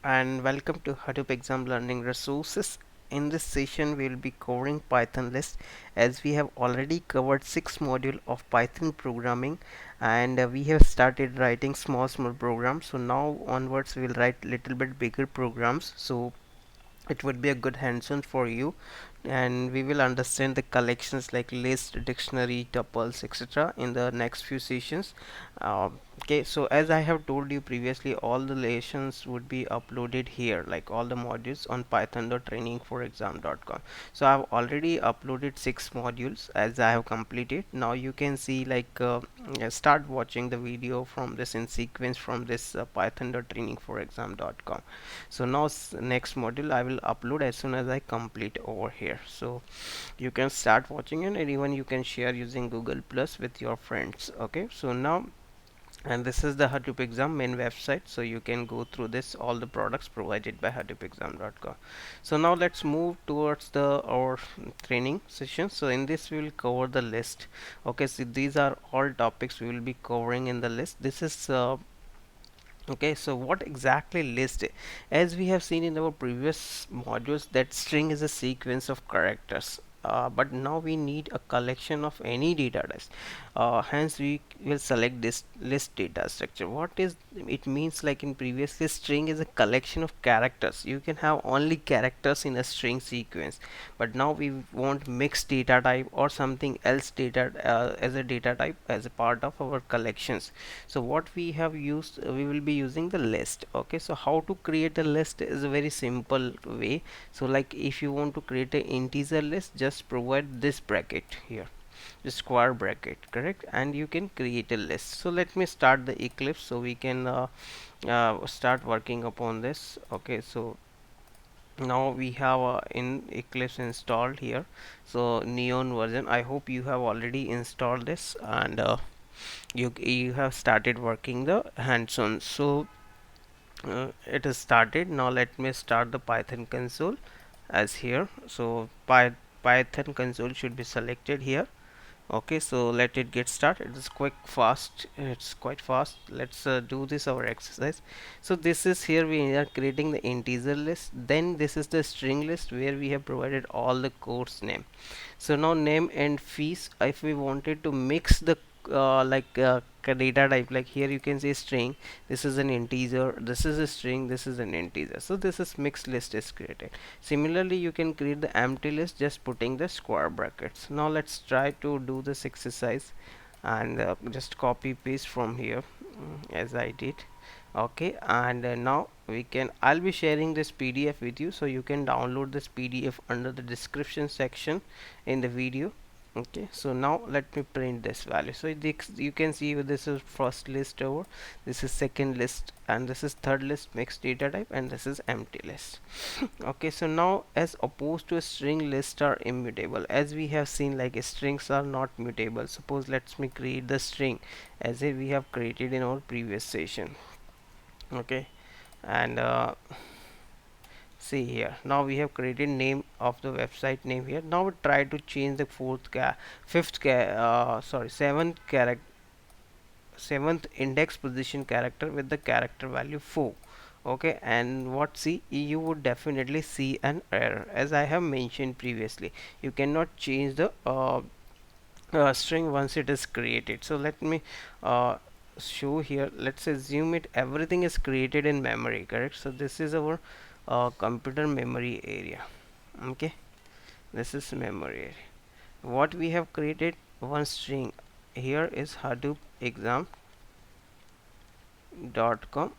and welcome to Hadoop Exam Learning Resources. In this session, we will be covering Python list as we have already covered 6 modules of Python programming and we have started writing small programs. So now onwards, we will write little bit bigger programs. So it would be a good hands-on for you, and we will understand the collections like list, dictionary, tuples, etc. in the next few sessions. Okay, so as I have told you previously, all the lessons would be uploaded here, like all the modules on python.trainingforexam.com. So I've already uploaded 6 modules as I have completed. Now you can see start watching the video from this in sequence from this python.trainingforexam.com. So now next module I will upload as soon as I complete over here. So you can start watching it, and even you can share using Google Plus with your friends. Okay, so now, and this is the Hadoop exam main website, so you can go through this all the products provided by hadoopexam.com. So now let's move towards the our training session. So in this we will cover the list. Okay, so these are all topics we will be covering in the list. This is okay, so what exactly list as we have seen in our previous modules, that string is a sequence of characters, but now we need a collection of any data types. Hence we will select this list data structure. What is it means? Like in previously, string is a collection of characters. You can have only characters in a string sequence, but now we want mixed data type or something else data as a data type as a part of our collections. So what we have used, we will be using the list. Okay, so how to create a list is a very simple way. So like if you want to create an integer list, just provide this bracket here, the square bracket, correct, and you can create a list. So let me start the Eclipse so we can start working upon this. Okay, so now we have in Eclipse installed here, so Neon version. I hope you have already installed this, and you have started working the hands-on. So it is started. Now let me start the Python console as here. So Python console should be selected here. Okay, so let it get started. It's quick fast, it's quite fast. Let's do this our exercise. So this is here we are creating the integer list, then this is the string list where we have provided all the course name. So now name and fees, if we wanted to mix the data type, like here you can say string, this is an integer, this is a string, this is an integer, so this is mixed list is created. Similarly you can create the empty list just putting the square brackets. Now let's try to do this exercise, and just copy paste from here, as I did. Okay, and now we can, I'll be sharing this PDF with you, so you can download this PDF under the description section in the video. Okay, so now let me print this value. So this, you can see this is first list over, this is second list, and this is third list mixed data type, and this is empty list. Okay, so now as opposed to a string, list are immutable, as we have seen, like strings are not mutable. Suppose let me create the string as if we have created in our previous session. Okay, and see here, now we have created name of the website name here. Now we try to change the seventh index position character with the character value 4. Okay, and what, see, you would definitely see an error. As I have mentioned previously, you cannot change the string once it is created. So let me show here. Let's assume it everything is created in memory, correct? So this is our computer memory area. Okay, this is memory area. What we have created, one string here is Hadoop exam.com,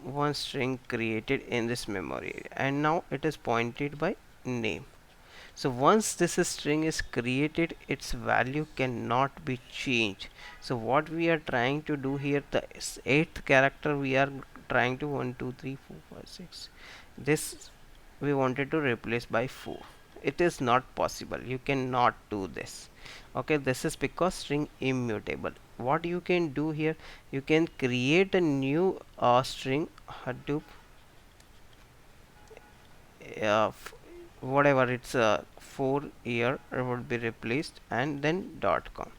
one string created in this memory area, and now it is pointed by name. So once this string is created, its value cannot be changed. So what we are trying to do here, the eighth character we are trying to 1 2 3 4 5 6, this we wanted to replace by 4. It is not possible, you cannot do this. Okay, this is because string immutable. What you can do here, you can create a new string Hadoop whatever it's 4 year would be replaced, and then .com.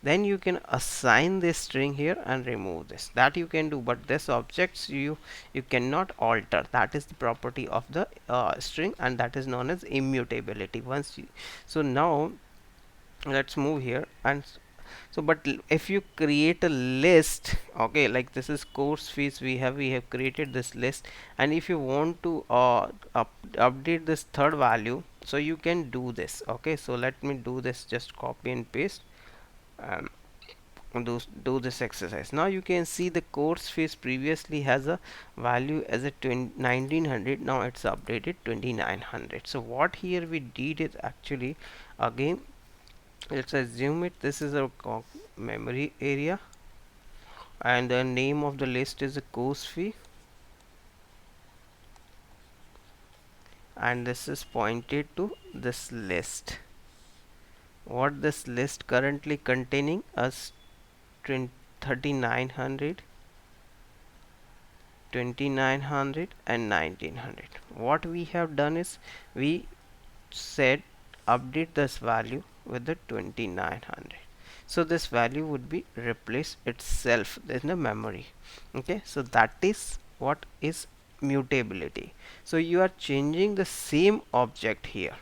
then you can assign this string here and remove this. That you can do, but this objects you cannot alter. That is the property of the string, and that is known as immutability. Once you, so now let's move here, and so but if you create a list, okay, like this is course fees, we have created this list, and if you want to update this third value, so you can do this. Okay, so let me do this, just copy and paste, and do this exercise. Now you can see the course fees previously has a value as a 1900, now it's updated 2900. So what here we did is actually, again, let's assume it, this is our memory area, and the name of the list is a course fee, and this is pointed to this list. What this list currently containing as 3900, 2900 and 1900. What we have done is we said update this value with the 2900, so this value would be replaced itself in the memory. Okay, so that is what is mutability. So you are changing the same object here,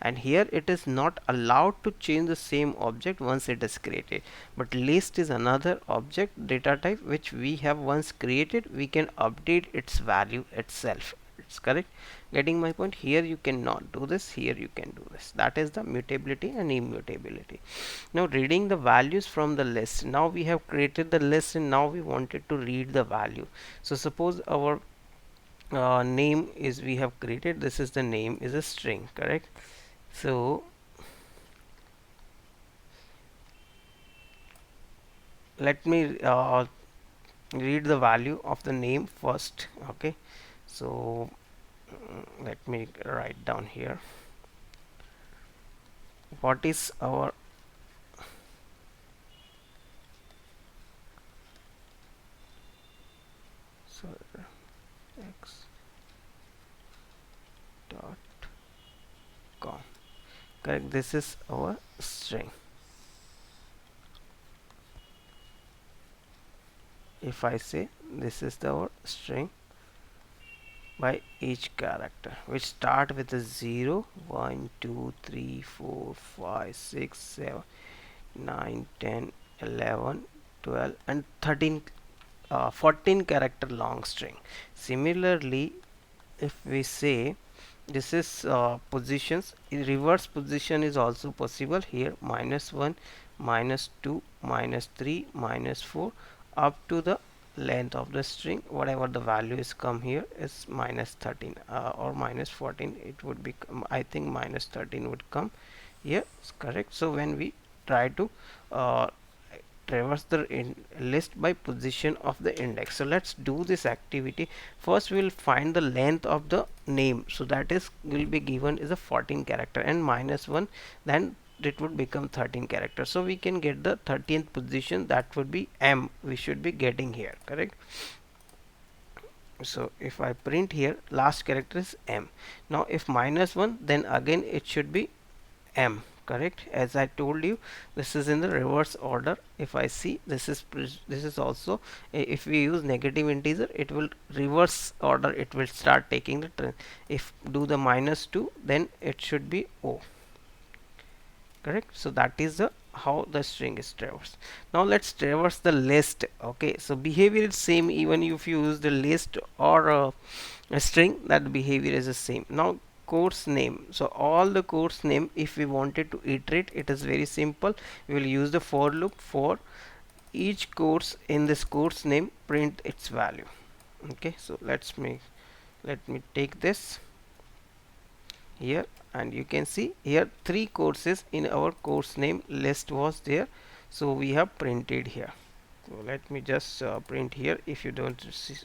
and here it is not allowed to change the same object once it is created, but list is another object data type which we have once created, we can update its value itself. It's correct. Getting my point? Here you cannot do this, here you can do this. That is the mutability and immutability. Now reading the values from the list, now we have created the list and now we wanted to read the value. So suppose our name is, we have created, this is the name is a string, correct? So let me read the value of the name first. Okay, so let me write down here what is our so x dot com, correct, this is our string. If I say this is our string by each character, which start with a 0, 1, 2, 3, 4, 5, 6, 7, 9, 10, 11, 12 and 13, 14 character long string. Similarly, if we say this is positions, in reverse position is also possible here, -1, -2, -3, -4 up to the length of the string, whatever the value is come here is -13 or -14, it would become, I think -13 would come here, correct. So when we try to traverse the list by position of the index, so let's do this activity. First we will find the length of the name, so that is will be given is a 14 character, and -1, then it would become 13 characters, so we can get the 13th position, that would be M we should be getting here, correct. So if I print here, last character is M. Now if -1, then again it should be M, correct. As I told you, this is in the reverse order. If I see, this is also, if we use negative integer, it will reverse order, it will start taking the if do the -2, then it should be O, correct. So that is the how the string is traversed. Now let's traverse the list. Okay, so behavior is same even if you use the list or a string, that behavior is the same. Now course name, so all the course name, if we wanted to iterate, it is very simple. We will use the for loop. For each course in this course name, print its value. Okay, so let me take this here, and you can see here 3 courses in our course name list was there, so we have printed here. So let me just print here if you don't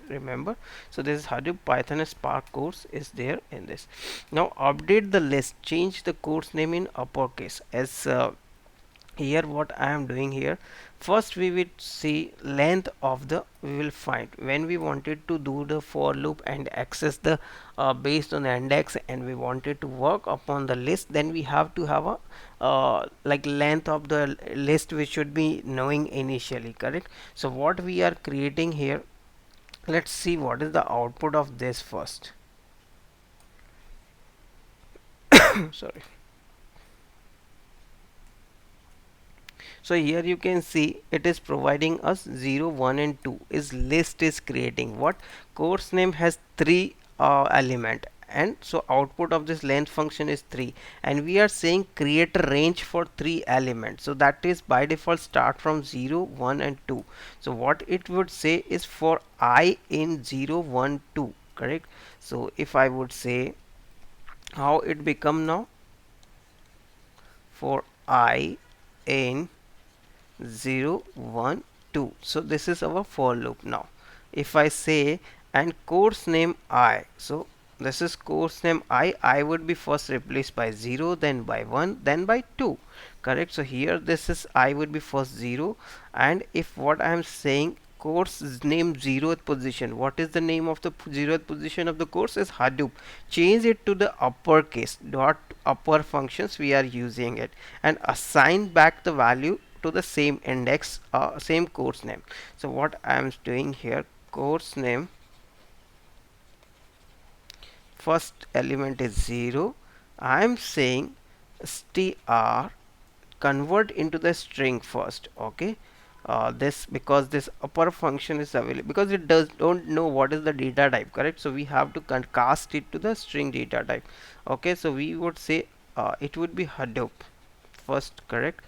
remember. So this is Hadoop Python Spark course is there in this. Now update the list, change the course name in uppercase. As here what I am doing here, first we will see length of the, we will find when we wanted to do the for loop and access the based on the index, and we wanted to work upon the list, then we have to have a like length of the list which should be knowing initially, correct? So what we are creating here, let's see what is the output of this first. Sorry. So here you can see it is providing us 0, 1 and 2 is list is creating what course name has 3 element, and so output of this length function is 3, and we are saying create a range for 3 elements, so that is by default start from 0, 1 and 2. So what it would say is for I in 0, 1, 2, correct? So if I would say how it become now, for I in 0, 1, 2. So this is our for loop. Now if I say and course name I, so this is course name I would be first replaced by 0, then by 1, then by 2, correct? So here this is I would be first 0, and if what I am saying course name 0th position, what is the name of the 0th position of the course is Hadoop, change it to the uppercase dot upper functions we are using it, and assign back the value to the same index, same course name. So what I am doing here, course name first element is 0, I am saying str convert into the string first, okay? This because this upper function is available because it don't know what is the data type, correct? So we have to cast it to the string data type, okay? So we would say it would be Hadoop first, correct?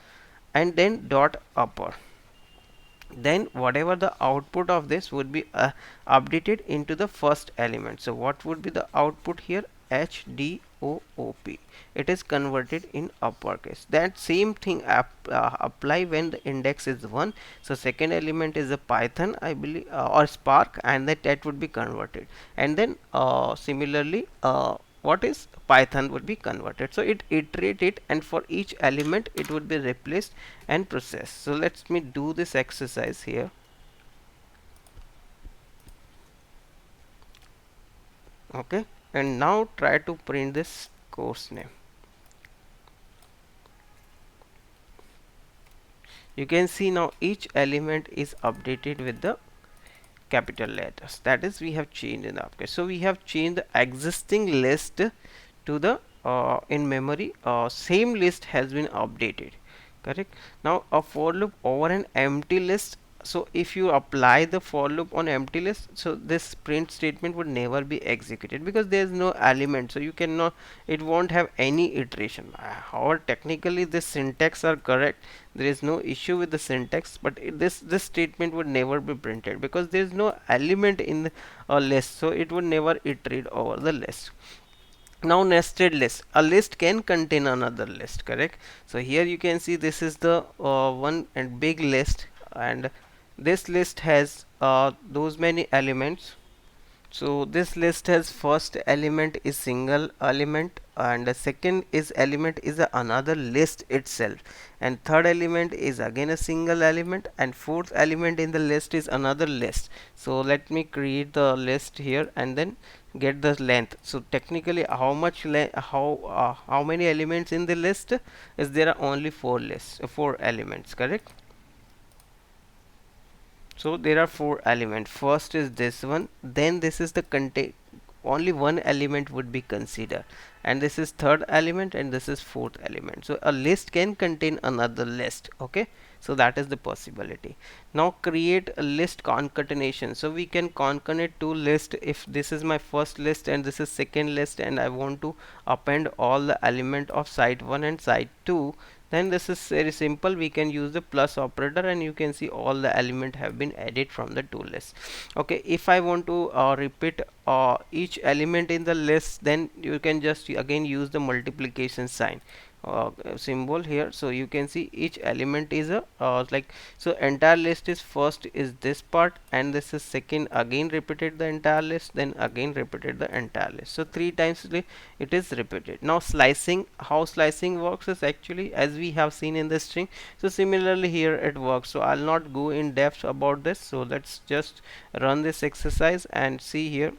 And then dot upper, then whatever the output of this would be updated into the first element. So what would be the output here, HDOOP, it is converted in uppercase. That same thing apply when the index is 1. So second element is a Python, I believe, or Spark, and that would be converted, and then similarly what is Python would be converted. So it iterate it, and for each element it would be replaced and processed. So let me do this exercise here. Okay, and now try to print this course name. You can see now each element is updated with the capital letters, that is we have changed in the uppercase. So we have changed the existing list to the in memory same list has been updated, correct? Now a for loop over an empty list, so if you apply the for loop on empty list, so this print statement would never be executed because there is no element, so you cannot, it won't have any iteration. However, technically this syntax are correct, there is no issue with the syntax, but this statement would never be printed because there is no element in the list, so it would never iterate over the list. Now nested list, a list can contain another list, correct? So here you can see this is the one and big list, and this list has those many elements. So this list has first element is single element, and the second is element is another list itself, and third element is again a single element, and fourth element in the list is another list. So let me create the list here and then get the length. So technically how much how many elements in the list is there? Are only four elements, correct? So there are four elements. First is this one, then this is the contain, only one element would be considered, and this is third element, and this is fourth element. So a list can contain another list, okay? So that is the possibility. Now create a list concatenation. So we can concatenate two lists. If this is my first list and this is second list, and I want to append all the element of site 1 and site 2, then this is very simple, we can use the plus operator, and you can see all the element have been added from the two lists. Okay, if I want to repeat each element in the list, then you can just again use the multiplication sign. symbol here. So you can see each element is a like, so entire list is first is this part, and this is second, again repeated the entire list, then again repeated the entire list. So three times it is repeated. Now slicing, how slicing works is actually as we have seen in the string. So similarly here it works. So I'll not go in depth about this. So let's just run this exercise and see here.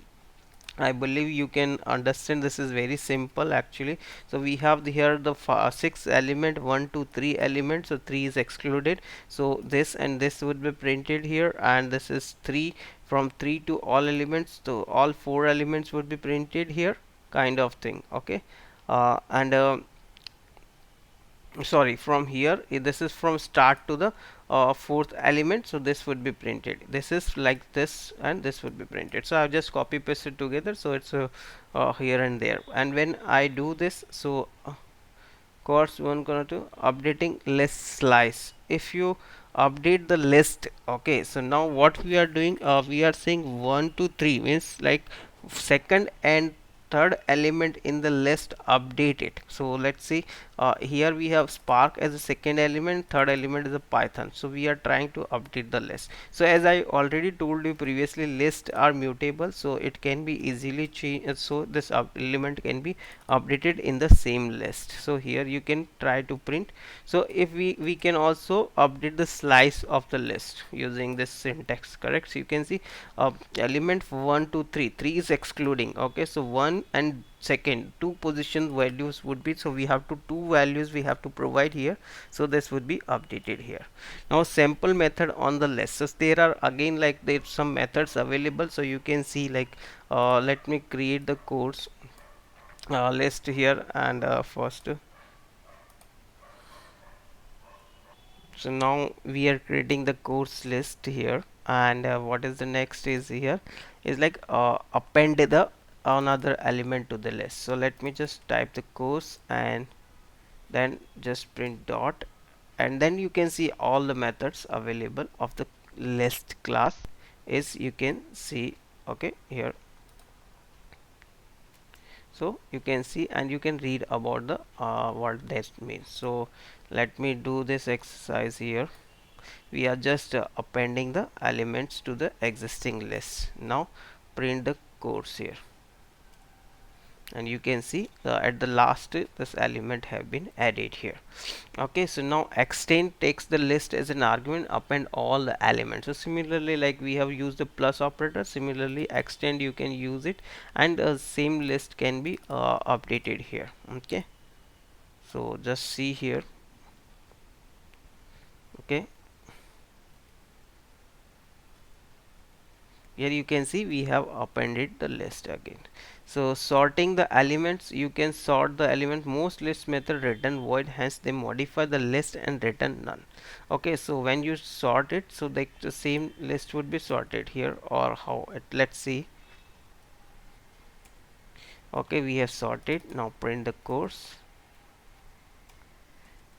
I believe you can understand this is very simple actually. So we have here the six element, 1 2 3 elements, so 3 is excluded, so this and this would be printed here, and this is 3, from 3 to all elements, so all 4 elements would be printed here, kind of thing. Okay, and sorry, from here this is from start to the fourth element, so this would be printed, this is like this, and this would be printed. So I've just copy pasted together, so it's here and there. And when I do this, so course one gonna to updating list slice, if you update the list, okay, so now what we are doing, we are saying 1 to 3 means like second and third element in the list update it. So let's see, here we have Spark as a second element, third element is a Python, so we are trying to update the list. So as I already told you previously, lists are mutable, so it can be easily changed, so this element can be updated in the same list. So here you can try to print. So if we can also update the slice of the list using this syntax, correct? So you can see element 1 2 3, 3 is excluding, okay, so 1 and second two position values would be, so we have to two values we have to provide here, so this would be updated here. Now sample method on the list, so there are again like there's some methods available, so you can see like let me create the course list here, and first, so now we are creating the course list here, and what is the next is here is like append the another element to the list. So let me just type the course and then just print dot, and then you can see all the methods available of the list class is you can see, okay, here. So you can see and you can read about the what that means. So let me do this exercise here. We are just appending the elements to the existing list. Now print the course here, and you can see at the last this element have been added here. Okay, so now extend takes the list as an argument, append all the elements. So similarly, like we have used the plus operator, similarly extend you can use it, and same list can be updated here. Okay, so just see here. Okay, here you can see we have appended the list again. So sorting the elements, you can sort the element, most list method return void, hence they modify the list and return none. Okay, so when you sort it, so the same list would be sorted here, or how it, let's see. Okay, we have sorted. Now print the course.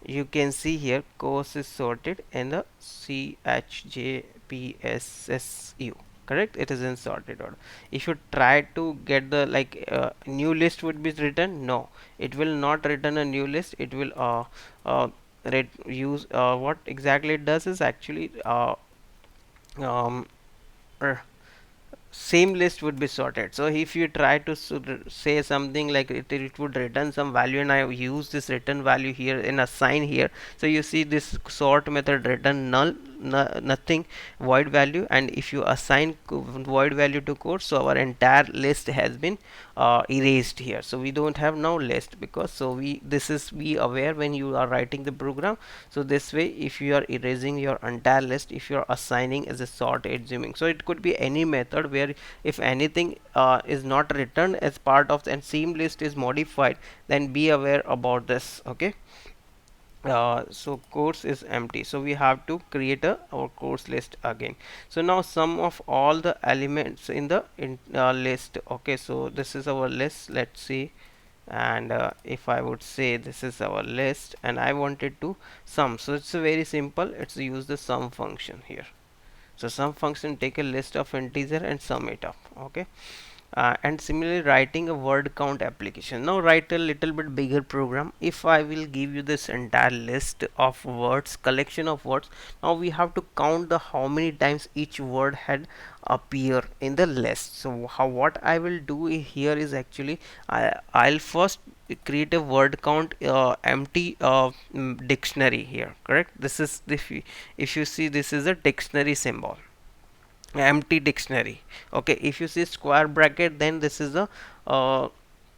You can see here course is sorted in the CHJPSSU, correct, it is in sorted order. If you try to get the like new list would be written, no, it will not return a new list, it will uh, use what exactly it does is actually um, same list would be sorted. So if you try to say something like it would return some value, and I use this return value here in assign here, so you see this sort method return null, nothing, void value, and if you assign void value to course, so our entire list has been erased here. So we don't have now list, because so we, this is be aware when you are writing the program. So this way, if you are erasing your entire list, if you are assigning as a sort assuming, so it could be any method where if anything is not returned as part of the and same list is modified, then be aware about this. Okay, so course is empty, so we have to create our course list again. So now sum of all the elements in the list. Okay, so this is our list, let's see, and if I would say this is our list and I wanted to sum, so it's very simple, it's use the sum function here. So sum function take a list of integer and sum it up. Okay, And similarly writing a word count application. Now write a little bit bigger program. If I will give you this entire list of words, collection of words, now we have to count the how many times each word had appear in the list. So how what I will do here is actually I'll first create a word count empty dictionary here, correct? This is if you see, this is a dictionary symbol, empty dictionary. Okay, if you see square bracket, then this is a uh,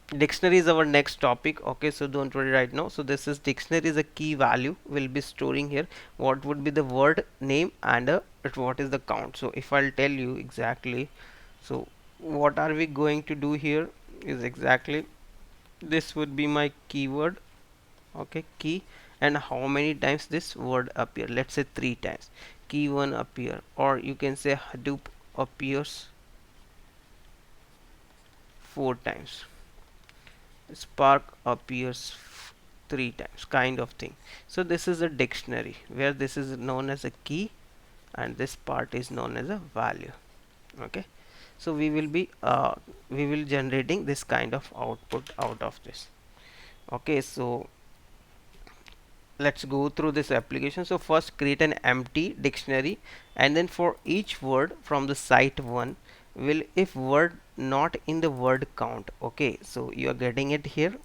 dictionary is our next topic. Okay, so don't worry right now. So this is dictionary is a key value we'll be storing here. What would be the word name and what is the count? So if I'll tell you exactly, so what are we going to do here is exactly this would be my keyword. Okay, key, and how many times this word appear. Let's say 3 times. Key 1 appear, or you can say Hadoop appears 4 times, Spark appears 3 times, kind of thing. So this is a dictionary where this is known as a key and this part is known as a value. Okay, so we will generating this kind of output out of this. Okay, so let's go through this application. So first create an empty dictionary, and then for each word from the site 1 will if word not in the word count. Okay, so you are getting it here.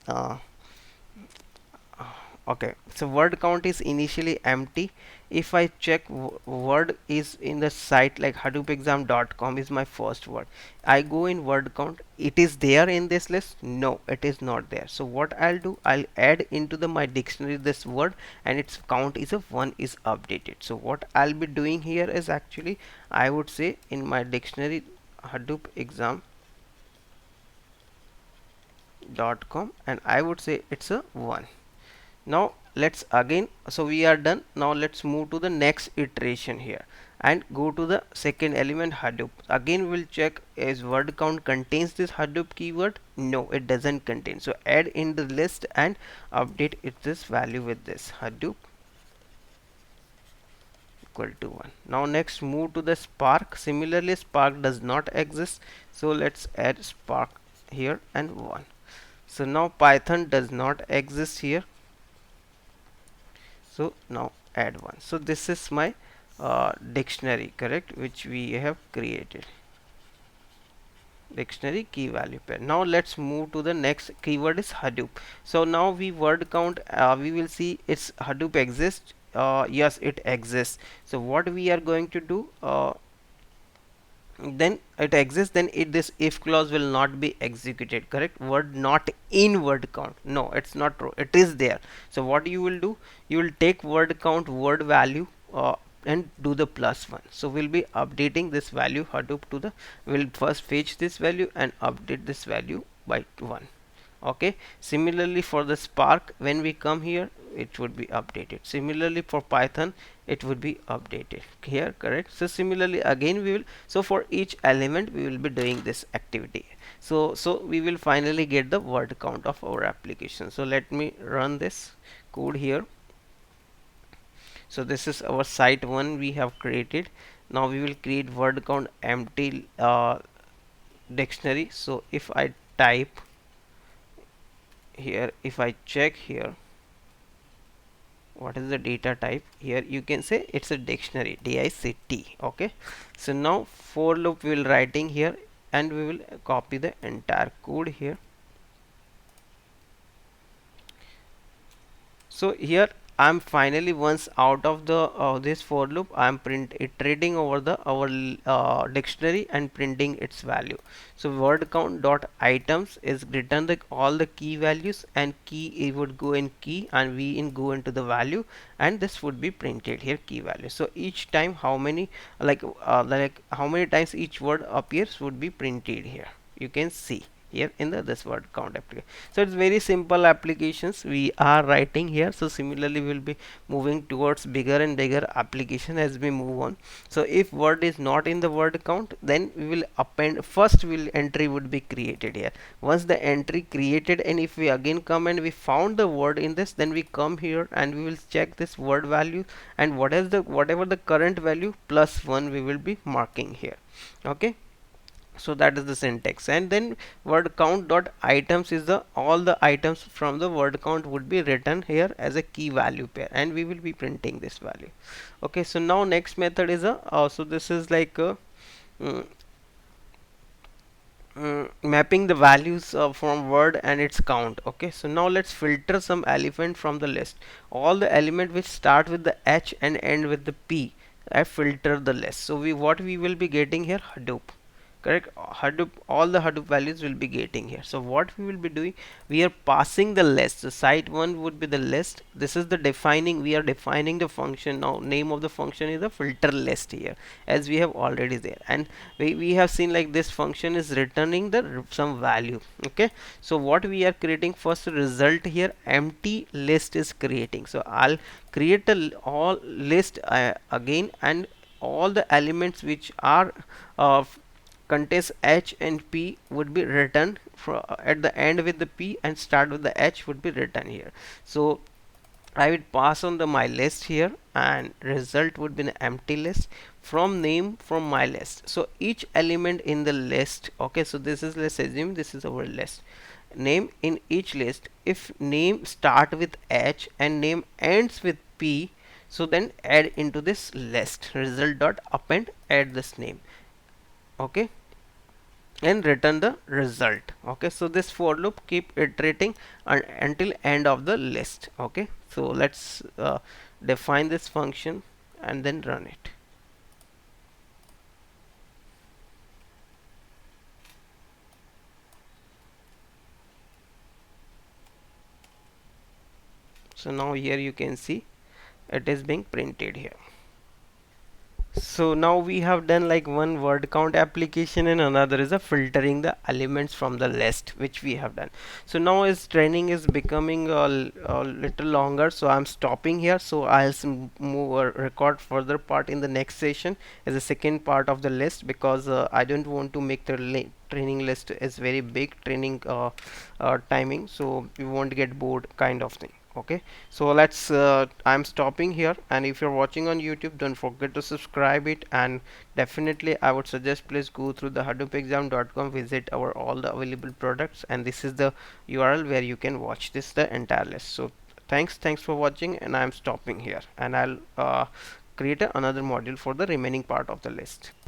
Okay, so word count is initially empty. If I check word is in the site like hadoopexam.com is my first word, I go in word count, it is there in this list? No, it is not there. So what I'll do, I'll add into the my dictionary this word, and its count is a 1 is updated. So what I'll be doing here is actually I would say in my dictionary hadoopexam.com, and I would say it's a 1. Now let's again, so we are done. Now let's move to the next iteration here and go to the second element Hadoop. Again we'll check is word count contains this Hadoop keyword. No, it doesn't contain. So add in the list and update it this value with this Hadoop equal to 1. Now next move to the Spark. Similarly Spark does not exist, so let's add Spark here and 1. So now Python does not exist here, so now add 1. So this is my dictionary, correct, which we have created, dictionary key value pair. Now let's move to the next keyword is Hadoop. So now we word count, we will see its Hadoop exists. Yes, it exists. So what we are going to do, then it exists, then this if clause will not be executed, correct? Word not in word count, no, it's not true, it is there. So what you will do, you will take word count word value and do the +1. So we'll be updating this value Hadoop to the, will first fetch this value and update this value by 1. Okay, similarly for the Spark, when we come here it would be updated. Similarly for Python it would be updated here, correct? So similarly again we will, so for each element we will be doing this activity. So we will finally get the word count of our application. So let me run this code here. So this is our site 1 we have created. Now we will create word count empty dictionary. So if I type here, if I check here what is the data type, here you can say it's a dictionary, DICT. Okay, so now for loop we will writing here and we will copy the entire code here. So here I'm finally, once out of the this for loop, I'm iterating over the our dictionary and printing its value. So word count dot items is return the all the key values, and key it would go in key and we in go into the value, and this would be printed here key value. So each time how many like how many times each word appears would be printed here. You can see here in the this word count application. So it's very simple applications we are writing here. So similarly we will be moving towards bigger and bigger application as we move on. So if word is not in the word count, then we will append, first will entry would be created here. Once the entry created, and if we again come and we found the word in this, then we come here and we will check this word value, and what is the whatever the current value +1 we will be marking here. Okay, So that is the syntax. And then word count dot items is the all the items from the word count would be written here as a key value pair, and we will be printing this value. Okay, so now next method is a so this is like a mm, mapping the values from word and its count. Okay, so now let's filter some element from the list. All the element which start with the H and end with the P, I filter the list. So we what we will be getting here, Hadoop. Correct. Hadoop, all the Hadoop values will be getting here. So what we will be doing, we are passing the list. The site one would be the list. This is the defining, we are defining the function. Now name of the function is the filter list here, as we have already there. And we have seen like this function is returning the some value. Okay, so what we are creating first, result here, empty list is creating. So I'll create a all list again, and all the elements which are contains H and P would be written at the end with the P and start with the H would be written here. So I would pass on the my list here, and result would be an empty list from name from my list. So each element in the list, okay, so this is, let's assume this is our list name. In each list, if name start with H and name ends with P, so then add into this list, result dot append, add this name. Okay, and return the result. Okay, so this for loop keep iterating until end of the list. Okay, so let's define this function and then run it. So now here you can see it is being printed here. So now we have done like one word count application, and another is a filtering the elements from the list, which we have done. So now as training is becoming a little longer, so I'm stopping here. So I'll move or record further part in the next session as a second part of the list, because I don't want to make the training list is very big training timing, so we won't get bored kind of thing. Okay, so let's I'm stopping here, and if you're watching on YouTube, don't forget to subscribe it, and definitely I would suggest please go through the hadoopexam.com, visit our all the available products, and this is the URL where you can watch this the entire list. So thanks for watching, and I'm stopping here, and I'll create another module for the remaining part of the list.